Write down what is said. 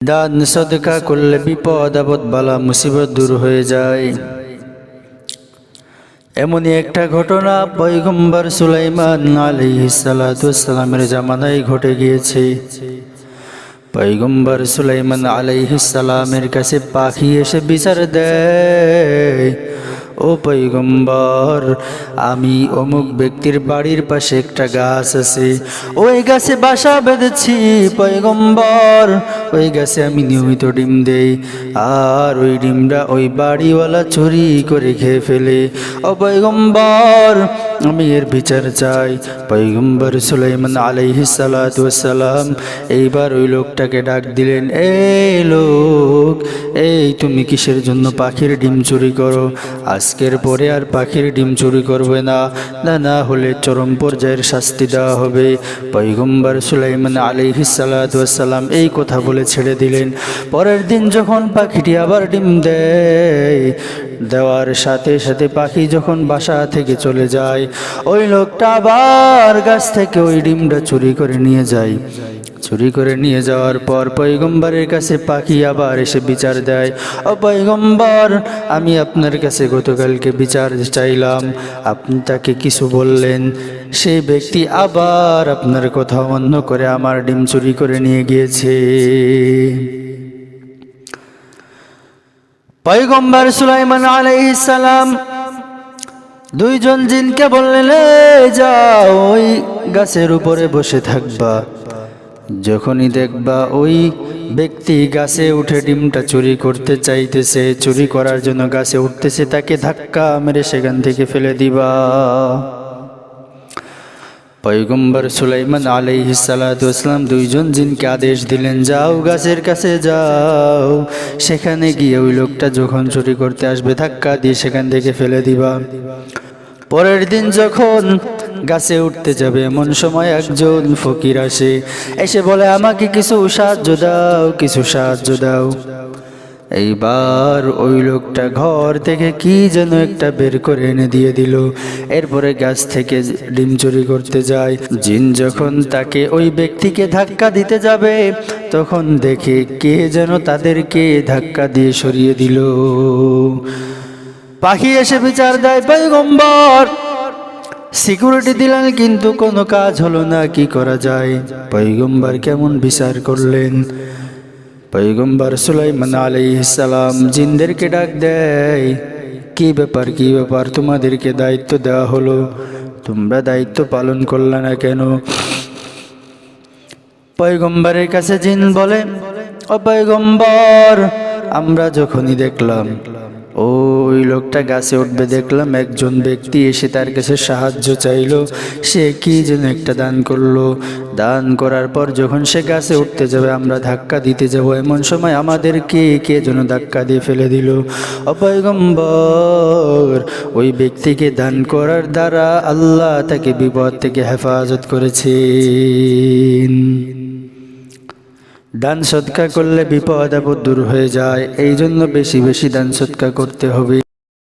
দান সদকা করলে বিপদ আপদ বালা মুসিবত দূর হয়ে যায়। এমনই একটা ঘটনা পয়গম্বর সুলাইমান আলাইহিস সালাতু ওয়াস সালামের জামানায় ঘটে গিয়েছে। পয়গম্বর সুলাইমান আলাইহিস সালামের কাছে পাখি এসে বিচার দেয়, ও পয়গম্বর, আমি অমুক ব্যক্তির বাড়ির পাশে একটা গাছ আছে, ওই গাছে বাসা বেঁধেছি পয়গম্বর। ওই গাছে আমি নিয়মিত ডিম দেই, আর ওই ডিমটা ওই বাড়িওয়ালা চুরি করে খেয়ে ফেলে। ও পয়গম্বর, আমি এর বিচার চাই। পয়গম্বর সুলাইমান আলাইহিস সালাতু ওয়াস সালাম এইবার ওই লোকটাকে ডাক দিলেন, এই লোক, এই তুমি কিসের জন্য পাখির ডিম চুরি করো? আজকের পরে আর পাখির ডিম চুরি করবে না, না হলে চরম পর্যায়ের শাস্তি দেওয়া হবে। পয়গম্বর সুলাইমান আলাইহিস সালাতু ওয়াস সালাম এই কথা বলে ছেড়ে দিলেন। পরের দিন যখন পাখিটি আবার ডিম দেওয়ার সাথে সাথে পাখি যখন বাসা থেকে চলে যায়, ওই লোকটা আবার গাছ থেকে ওই ডিমটা চুরি করে নিয়ে যায়। চুরি করে নিয়ে যাওয়ার পর পয়গম্বরের কাছে পাখি আবার এসে বিচার দেয়, ও পয়গম্বর, আমি আপনার কাছে গতকালকে বিচার চাইলাম, আপনি তাকে কিছু বললেন, সেই ব্যক্তি আবার আপনার কথা অমান্য করে আমার ডিম চুরি করে নিয়ে গিয়েছে। পয়গম্বর সুলাইমান আলাইহিস সালাম দুইজন জিনকে বললেন, যাও ওই গাছের উপরে বসে থাকবা, যখনই দেখবা ওই ব্যক্তি গাছে উঠে ডিমটা চুরি করতে চাইতেছে, চুরি করার জন্য গাছে উঠতেছে, তাকে ধাক্কা মেরে সেখান থেকে ফেলে দিবা। পয়গম্বর সুলাইমান আলাইহিস সালাতু ওয়াস সালাম দুইজন জিনকে আদেশ দিলেন, যাও গাছের কাছে যাও, সেখানে গিয়ে ওই লোকটা যখন চুরি করতে আসবে ধাক্কা দিয়ে সেখান থেকে ফেলে দিবা। পরের দিন যখন গাছে উঠতে যাবে এমন সময় একজন ফকির আসে, এসে বলে, আমাকে কিছু সাহায্য দাও, কিছু সাহায্য দাও। এইবার ওই লোকটা ঘর থেকে কি যেন একটা বের করে এনে দিয়ে দিল। এরপরে গাছ থেকে ডিম চুরি করতে যায়। জিন যখন তাকে ওই ব্যক্তিকে ধাক্কা দিতে যাবে তখন দেখে কে যেন তাদেরকে ধাক্কা দিয়ে সরিয়ে দিল। পাখি এসে বিচার দেয়, পয়গম্বর, সিকিউরিটি দিলেন কিন্তু কোনো কাজ হলো না, কি করা যায়? পয়গম্বর কেমন বিচার করলেন? পয়গম্বর সুলাইমান আলাইহিস সালাম জিনদেরকে ডাক দেয়, কি ব্যাপার, কি ব্যাপার, তোমাদেরকে দায়িত্ব দেওয়া হলো, তোমরা দায়িত্ব পালন করলে না কেন? পয়গম্বরের কাছে জিন বলে, ও পয়গম্বর, আমরা যখনই দেখলাম ওই লোকটা গাছে উঠবে, দেখলাম একজন ব্যক্তি এসে তার কাছে সাহায্য চাইলো, সে কি যেন একটা দান করলো। দান করার পর যখন সে গাছে উঠতে যাবে আমরা ধাক্কা দিতে যাব, এমন সময় আমাদেরকে কে যেন ধাক্কা দিয়ে ফেলে দিল। ও পয়গম্বর, ওই ব্যক্তিকে দান করার দ্বারা আল্লাহ তাকে বিপদ থেকে হেফাজত করেছেন। দান সদকা করলে বিপদ আপদ দূর হয়ে যায়, এই জন্য বেশি বেশি দান সদকা করতে হবে।